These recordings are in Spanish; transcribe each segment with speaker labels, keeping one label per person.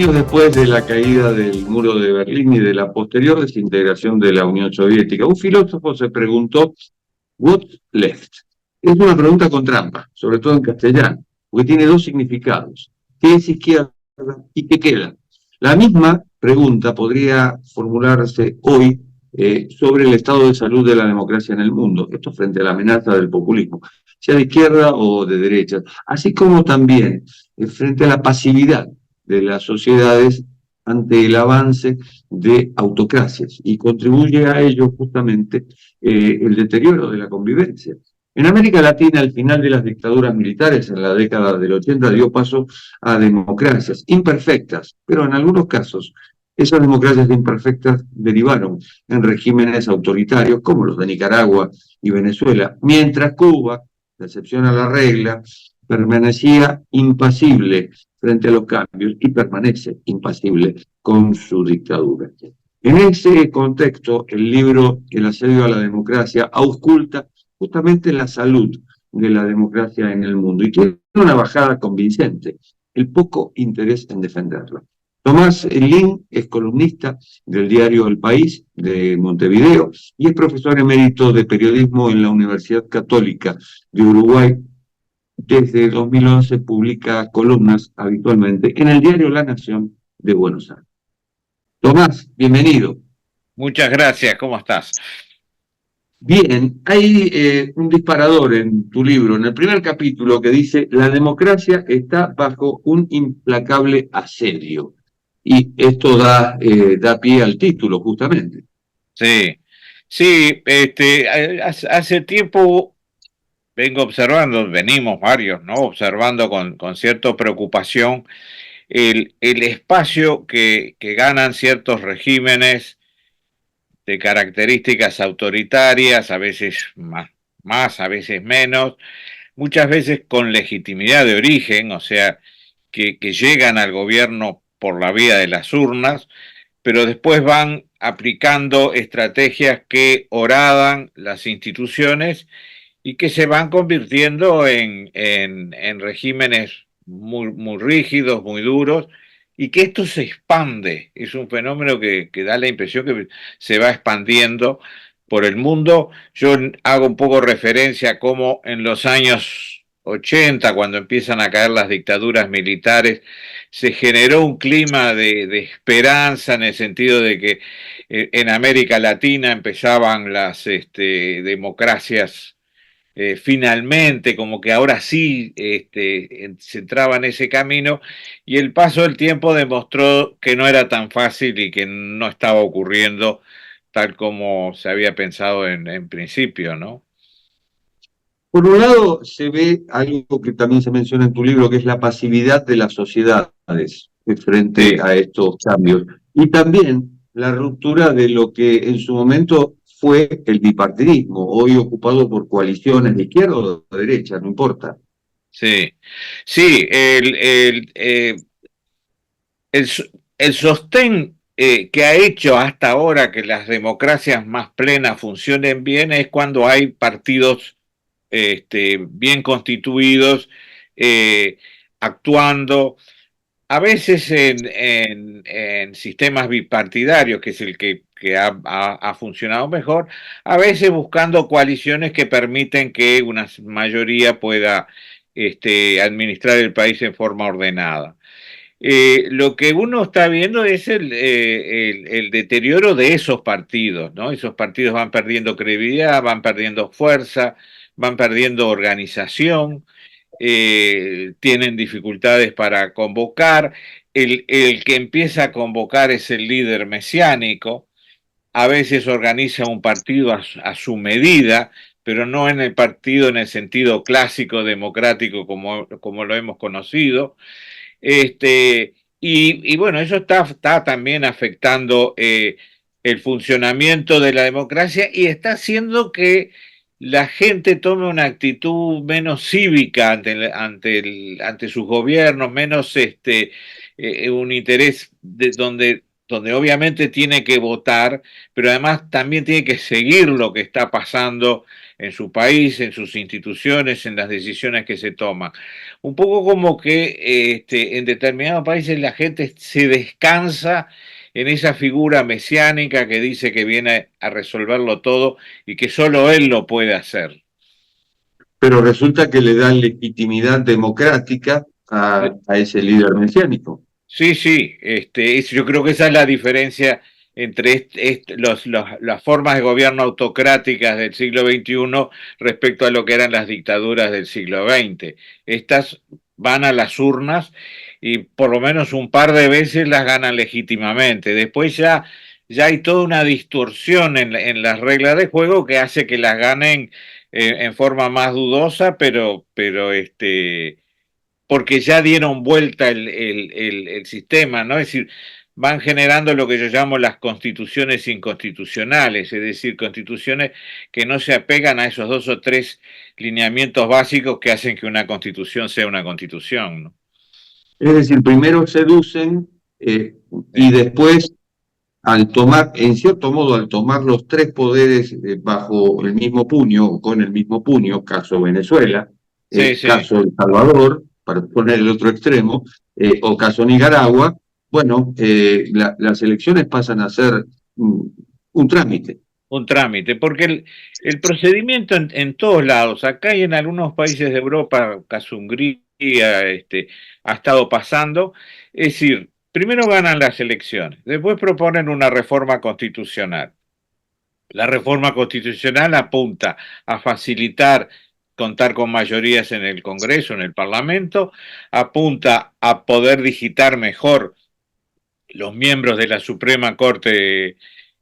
Speaker 1: años después de la caída del muro de Berlín y de la posterior desintegración de la Unión Soviética, un filósofo se preguntó, "What's left?". Es una pregunta con trampa, sobre todo en castellano, porque tiene dos significados. ¿Qué es izquierda y qué queda? La misma pregunta podría formularse hoy sobre el estado de salud de la democracia en el mundo, esto frente a la amenaza del populismo, sea de izquierda o de derecha, así como también frente a la pasividad de las sociedades ante el avance de autocracias, y contribuye a ello justamente el deterioro de la convivencia. En América Latina, al final de las dictaduras militares, en la década del 80, dio paso a democracias imperfectas, pero en algunos casos esas democracias imperfectas derivaron en regímenes autoritarios como los de Nicaragua y Venezuela, mientras Cuba, de excepción a la regla, permanecía impasible frente a los cambios y permanece impasible con su dictadura. En ese contexto, el libro El asedio a la democracia ausculta justamente la salud de la democracia en el mundo y tiene una bajada convincente, el poco interés en defenderla. Tomás Lin es columnista del diario El País de Montevideo y es profesor emérito de periodismo en la Universidad Católica de Uruguay. Desde 2011 publica columnas habitualmente en el diario La Nación de Buenos Aires. Tomás, bienvenido.
Speaker 2: Muchas gracias, ¿cómo estás?
Speaker 1: Bien, hay un disparador en tu libro, en el primer capítulo, que dice: la democracia está bajo un implacable asedio. Y esto da pie al título, justamente.
Speaker 2: Sí, sí, hace tiempo vengo observando, venimos varios, ¿no? Observando con cierta preocupación el espacio que ganan ciertos regímenes de características autoritarias, a veces más, a veces menos, muchas veces con legitimidad de origen, o sea, que llegan al gobierno por la vía de las urnas, pero después van aplicando estrategias que horadan las instituciones y que se van convirtiendo en regímenes muy rígidos, muy duros, y que esto se expande. Es un fenómeno que da la impresión que se va expandiendo por el mundo. Yo hago un poco referencia a cómo en los años 80, cuando empiezan a caer las dictaduras militares, se generó un clima de esperanza en el sentido de que en América Latina empezaban las democracias finalmente, como que ahora sí se entraba en ese camino, y el paso del tiempo demostró que no era tan fácil y que no estaba ocurriendo tal como se había pensado en principio, ¿no?
Speaker 1: Por un lado, se ve algo que también se menciona en tu libro, que es la pasividad de las sociedades frente
Speaker 2: Sí,
Speaker 1: a estos cambios. Y también la ruptura de lo que en su momento fue el bipartidismo, hoy ocupado por coaliciones de izquierda o de derecha, no importa.
Speaker 2: sí, sí, el, el sostén que ha hecho hasta ahora que las democracias más plenas funcionen bien es cuando hay partidos bien constituidos, eh, actuando, a veces en sistemas bipartidarios, que es el que ha funcionado mejor, a veces buscando coaliciones que permiten que una mayoría pueda administrar el país en forma ordenada. Lo que uno está viendo es el deterioro de esos partidos, ¿no? Esos partidos van perdiendo credibilidad, van perdiendo fuerza, van perdiendo organización, tienen dificultades para convocar. El que empieza a convocar es el líder mesiánico, a veces organiza un partido a su medida, pero no en el partido en el sentido clásico democrático como lo hemos conocido. Y bueno, eso está también afectando el funcionamiento de la democracia y está haciendo que la gente tome una actitud menos cívica ante sus gobiernos, menos un interés donde donde obviamente tiene que votar, pero además también tiene que seguir lo que está pasando en su país, en sus instituciones, en las decisiones que se toman. Un poco como que en determinados países la gente se descansa en esa figura mesiánica que dice que viene a resolverlo todo y que solo él lo puede hacer.
Speaker 1: Pero resulta que le dan legitimidad democrática a ese líder mesiánico.
Speaker 2: Sí, sí, yo creo que esa es la diferencia entre las formas de gobierno autocráticas del siglo XXI respecto a lo que eran las dictaduras del siglo XX. Estas van a las urnas y por lo menos un par de veces las ganan legítimamente. Después ya hay toda una distorsión en las reglas de juego que hace que las ganen en forma más dudosa, pero porque ya dieron vuelta el sistema, ¿no? Es decir, van generando lo que yo llamo las constituciones inconstitucionales, es decir, constituciones que no se apegan a esos dos o tres lineamientos básicos que hacen que una constitución sea una constitución, ¿no?
Speaker 1: Es decir, primero seducen y
Speaker 2: Sí,
Speaker 1: después, al tomar, en cierto modo, al tomar los tres poderes bajo el mismo puño, o con el mismo puño, caso Venezuela,
Speaker 2: sí, sí.
Speaker 1: caso El Salvador, para poner el otro extremo, o caso Nicaragua, bueno, las elecciones pasan a ser un trámite.
Speaker 2: Un trámite, porque el procedimiento en todos lados, acá y en algunos países de Europa, caso Hungría, ha estado pasando, es decir, primero ganan las elecciones, después proponen una reforma constitucional. La reforma constitucional apunta a facilitar contar con mayorías en el Congreso, en el Parlamento, apunta a poder digitar mejor los miembros de la Suprema Corte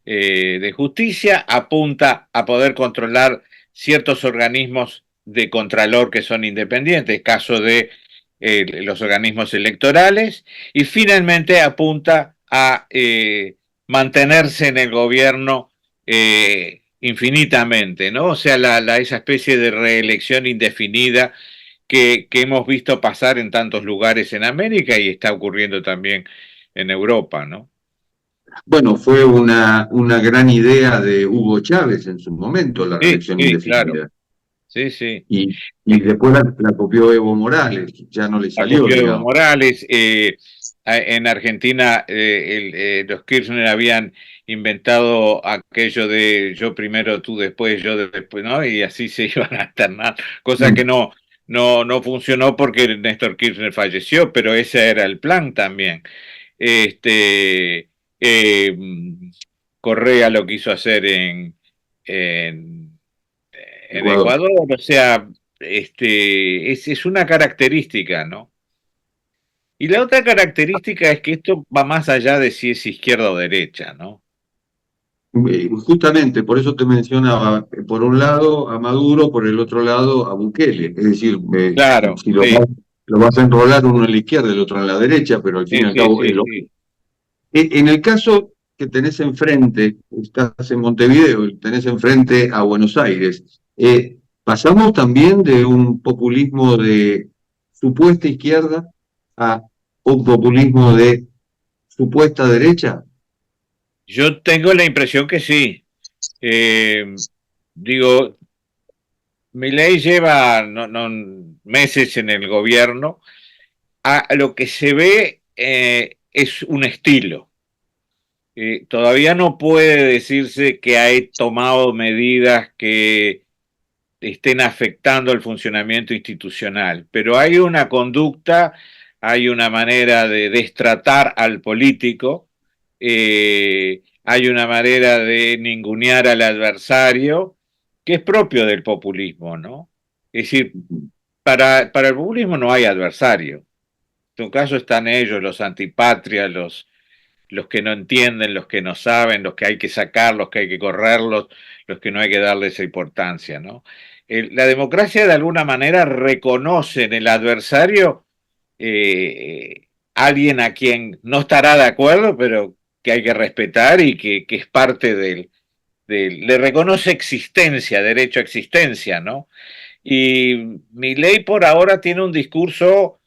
Speaker 2: de Justicia, apunta a poder controlar ciertos organismos de contralor que son independientes, caso de los organismos electorales, y finalmente apunta a mantenerse en el gobierno infinitamente, ¿no? O sea, esa especie de reelección indefinida que hemos visto pasar en tantos lugares en América y está ocurriendo también en Europa, ¿no?
Speaker 1: Bueno, fue una gran idea de Hugo Chávez en su momento, la
Speaker 2: Sí,
Speaker 1: reelección
Speaker 2: sí, claro.
Speaker 1: indefinida.
Speaker 2: Sí, sí.
Speaker 1: Y después la copió Evo Morales, ya no le
Speaker 2: La
Speaker 1: salió,
Speaker 2: copió Evo
Speaker 1: digamos.
Speaker 2: Morales. En Argentina, los Kirchner habían inventado aquello de yo primero, tú después, yo después, ¿no? Y así se iban a alternar, cosa que
Speaker 1: Mm.
Speaker 2: no funcionó porque Néstor Kirchner falleció, pero ese era el plan también. Este, eh, Correa lo quiso hacer en, en
Speaker 1: Ecuador.
Speaker 2: Ecuador, o sea, es una característica, ¿no? Y la otra característica es que esto va más allá de si es izquierda o derecha, ¿no?
Speaker 1: Justamente, por eso te mencionaba, por un lado a Maduro, por el otro lado a Bukele. Es decir,
Speaker 2: Claro,
Speaker 1: si
Speaker 2: sí,
Speaker 1: lo vas a enrolar uno en la izquierda, el otro en la derecha, pero al fin y
Speaker 2: sí,
Speaker 1: al
Speaker 2: sí,
Speaker 1: cabo es
Speaker 2: sí,
Speaker 1: lo
Speaker 2: sí.
Speaker 1: mismo. En el caso que tenés enfrente, estás en Montevideo y tenés enfrente a Buenos Aires, pasamos también de un populismo de supuesta izquierda a un populismo de supuesta derecha.
Speaker 2: Yo tengo la impresión que sí. Eh, Digo, Milei lleva meses en el gobierno. A lo que se ve es un estilo. Todavía no puede decirse que ha tomado medidas que estén afectando el funcionamiento institucional, pero hay una conducta, hay una manera de destratar al político, hay una manera de ningunear al adversario que es propio del populismo, ¿no? Es decir, para el populismo no hay adversario. En tu caso están ellos, los antipatrias, los que no entienden, los que no saben, los que hay que sacar, los que hay que correrlos, los que no hay que darles esa importancia, ¿no? La democracia de alguna manera reconoce en el adversario alguien a quien no estará de acuerdo, pero que hay que respetar y que es parte le reconoce existencia, derecho a existencia, ¿no? Y mi ley por ahora tiene un discurso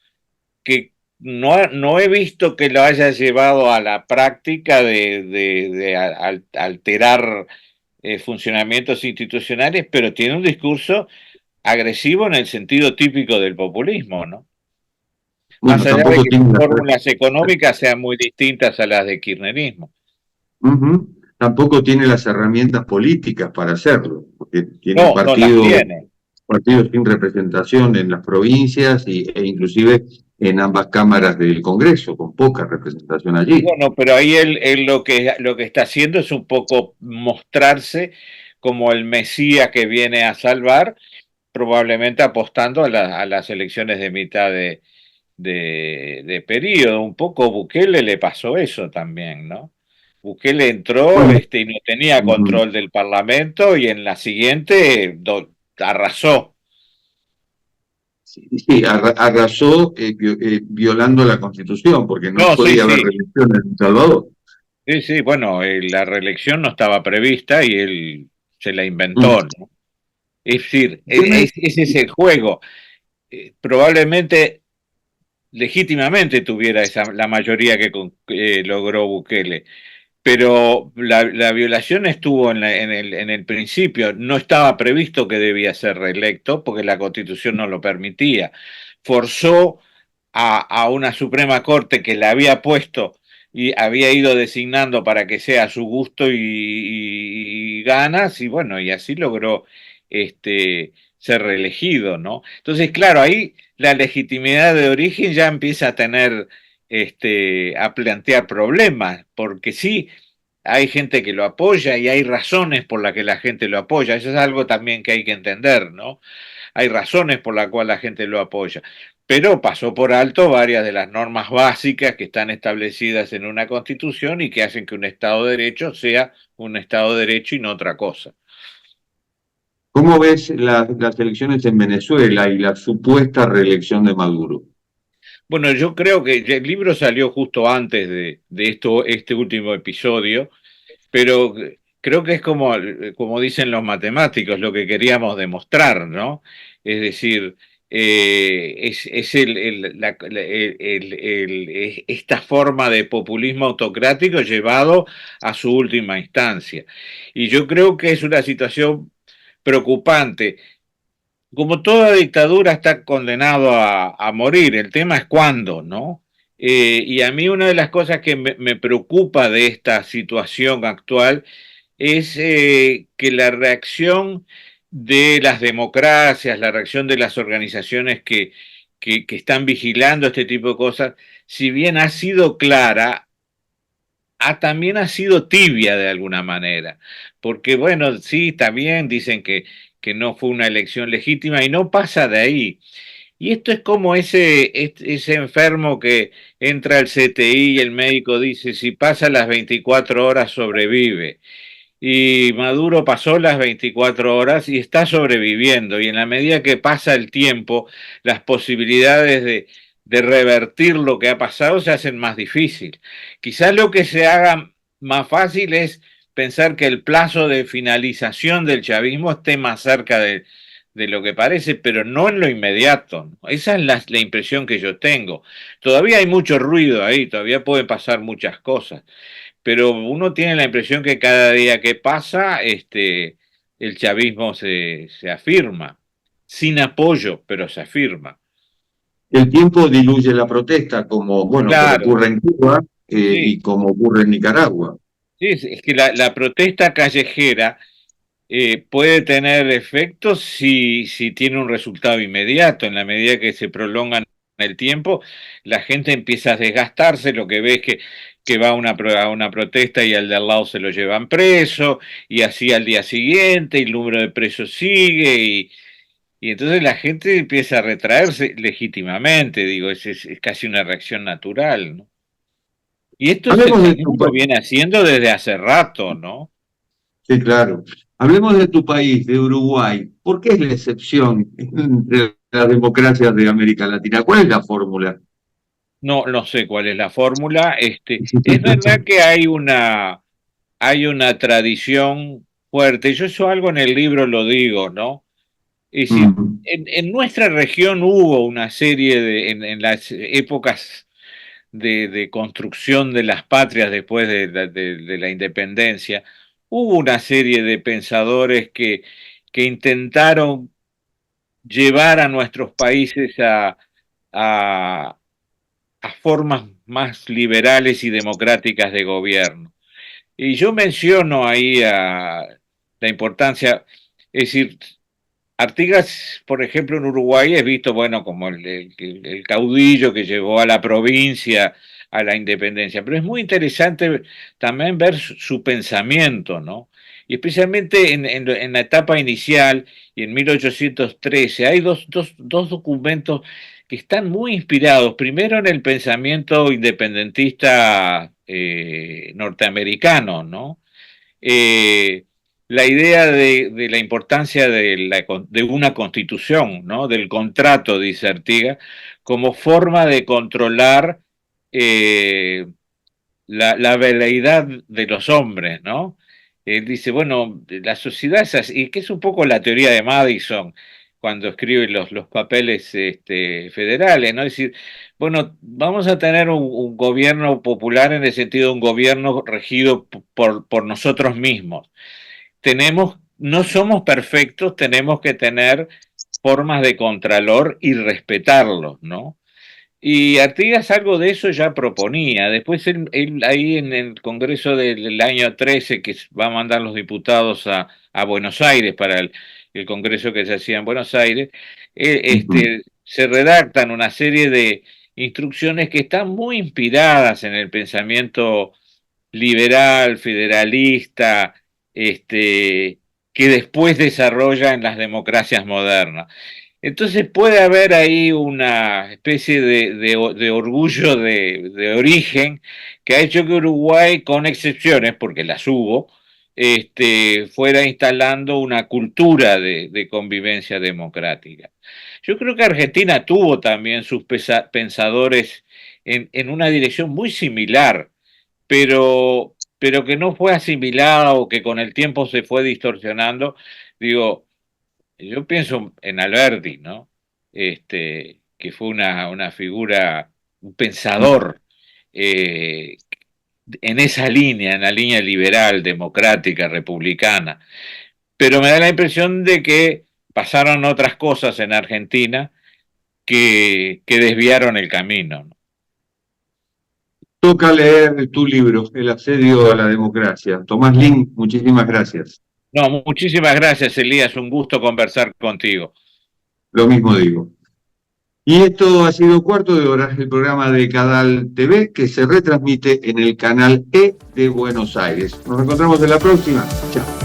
Speaker 2: que no he visto que lo haya llevado a la práctica de alterar funcionamientos institucionales, pero tiene un discurso agresivo en el sentido típico del populismo, ¿no? Más
Speaker 1: Bueno,
Speaker 2: allá de
Speaker 1: tampoco
Speaker 2: que sus
Speaker 1: tiene
Speaker 2: fórmulas económicas sean muy distintas a las de kirchnerismo.
Speaker 1: tampoco tiene las herramientas políticas para hacerlo, porque tiene
Speaker 2: No, no las tiene.
Speaker 1: partidos sin representación en las provincias e inclusive en ambas cámaras del Congreso, con poca representación allí.
Speaker 2: Bueno, pero ahí él lo que está haciendo es un poco mostrarse como el Mesías que viene a salvar, probablemente apostando a las elecciones de mitad de periodo. Un poco Bukele le pasó eso también, ¿no? Bukele entró
Speaker 1: Bueno,
Speaker 2: y no tenía
Speaker 1: ujú.
Speaker 2: control del Parlamento y en la siguiente arrasó.
Speaker 1: Sí, sí, arrasó violando la Constitución, porque no
Speaker 2: No, sí,
Speaker 1: podía haber
Speaker 2: sí,
Speaker 1: reelección en El Salvador.
Speaker 2: sí, sí, bueno, la reelección no estaba prevista y él se la
Speaker 1: Mm.
Speaker 2: inventó, ¿no? Es decir,
Speaker 1: ¿Qué me-
Speaker 2: ese es el juego. Probablemente legítimamente tuviera la mayoría que logró Bukele, pero la violación estuvo en el principio, no estaba previsto que debía ser reelecto porque la Constitución no lo permitía. Forzó a una Suprema Corte que la había puesto y había ido designando para que sea a su gusto y ganas, y bueno, y así logró ser reelegido, ¿no? Entonces, claro, ahí la legitimidad de origen ya empieza a tener, a plantear problemas, porque sí, hay gente que lo apoya y hay razones por las que la gente lo apoya. Eso es algo también que hay que entender, ¿no? Hay razones por las cuales la gente lo apoya, pero pasó por alto varias de las normas básicas que están establecidas en una constitución y que hacen que un Estado de Derecho sea un Estado de Derecho y no otra cosa.
Speaker 1: ¿Cómo ves las elecciones en Venezuela y la supuesta reelección de Maduro?
Speaker 2: Bueno, yo creo que el libro salió justo antes de esto, este último episodio, pero creo que es como dicen los matemáticos, lo que queríamos demostrar, ¿no? Es decir, es esta forma de populismo autocrático llevado a su última instancia. Y yo creo que es una situación preocupante. Como toda dictadura está condenado a morir, el tema es cuándo, ¿no? Y a mí una de las cosas que me preocupa de esta situación actual es que la reacción de las democracias, la reacción de las organizaciones que están vigilando este tipo de cosas, si bien ha sido clara, también ha sido tibia de alguna manera. Porque bueno, sí, también dicen que no fue una elección legítima y no pasa de ahí. Y esto es como ese enfermo que entra al CTI y el médico dice, si pasa las 24 horas sobrevive. Y Maduro pasó las 24 horas y está sobreviviendo. Y en la medida que pasa el tiempo, las posibilidades de revertir lo que ha pasado se hacen más difícil. Quizás lo que se haga más fácil es pensar que el plazo de finalización del chavismo esté más cerca de lo que parece, pero no en lo inmediato. Esa es la impresión que yo tengo. Todavía hay mucho ruido ahí, todavía pueden pasar muchas cosas, pero uno tiene la impresión que cada día que pasa, el chavismo se afirma, sin apoyo, pero se afirma.
Speaker 1: El tiempo diluye la protesta, como
Speaker 2: Claro,
Speaker 1: ocurre en Cuba
Speaker 2: sí,
Speaker 1: y como ocurre en Nicaragua.
Speaker 2: sí, es que la protesta callejera puede tener efectos si tiene un resultado inmediato. En la medida que se prolongan el tiempo, la gente empieza a desgastarse, lo que ve es que va a a una protesta y al de al lado se lo llevan preso, y así al día siguiente, y el número de presos sigue, y entonces la gente empieza a retraerse legítimamente, digo, es casi una reacción natural, ¿no? Y esto el
Speaker 1: Hablemos de tu
Speaker 2: chavismo lo
Speaker 1: país.
Speaker 2: viene haciendo desde hace rato, ¿no?
Speaker 1: Sí, claro. Hablemos de tu país, de Uruguay. ¿Por qué es la excepción entre las democracias de América Latina? ¿Cuál es la fórmula?
Speaker 2: No, no sé cuál es la fórmula. Es verdad que hay una tradición fuerte. Yo eso algo en el libro lo digo, ¿no? Es decir,
Speaker 1: Mm.
Speaker 2: en nuestra región hubo una serie en las épocas, de construcción de las patrias después de la independencia, hubo una serie de pensadores que intentaron llevar a nuestros países a, a formas más liberales y democráticas de gobierno. Y yo menciono ahí la importancia, es decir, Artigas, por ejemplo, en Uruguay es visto, bueno, como el caudillo que llevó a la provincia a la independencia, pero es muy interesante también ver su pensamiento, ¿no? Y especialmente en la etapa inicial y en 1813 hay dos documentos que están muy inspirados, primero en el pensamiento independentista norteamericano, ¿no? eh, la idea de la importancia de una constitución, ¿no? Del contrato, dice Artigas, como forma de controlar la veleidad de los hombres, ¿no? Él dice, bueno, la sociedad es así, y que es un poco la teoría de Madison cuando escribe los papeles federales, ¿no? Es decir, bueno, vamos a tener un gobierno popular en el sentido de un gobierno regido por nosotros mismos. No somos perfectos, tenemos que tener formas de contralor y respetarlos, ¿no? Y Artigas algo de eso ya proponía. Después él ahí en el Congreso del año 13, que va a mandar los diputados a Buenos Aires para el Congreso que se hacía en Buenos Aires, se redactan una serie de instrucciones que están muy inspiradas en el pensamiento liberal, federalista, que después desarrolla en las democracias modernas. Entonces puede haber ahí una especie de orgullo de origen que ha hecho que Uruguay, con excepciones, porque las hubo, fuera instalando una cultura de convivencia democrática. Yo creo que Argentina tuvo también sus pensadores en una dirección muy similar, pero que no fue asimilada o que con el tiempo se fue distorsionando. Digo, yo pienso en Alberti, ¿no? Que fue una figura, un pensador eh, en esa línea, en la línea liberal, democrática, republicana. Pero me da la impresión de que pasaron otras cosas en Argentina que desviaron el camino, ¿no?
Speaker 1: Toca leer tu libro, El asedio a la democracia. Tomás Lin, muchísimas gracias.
Speaker 2: No, muchísimas gracias, Elías. Un gusto conversar contigo.
Speaker 1: Lo mismo digo. Y esto ha sido Cuarto de Hora, el programa de Cadal TV que se retransmite en el canal E de Buenos Aires. Nos encontramos en la próxima. Chao.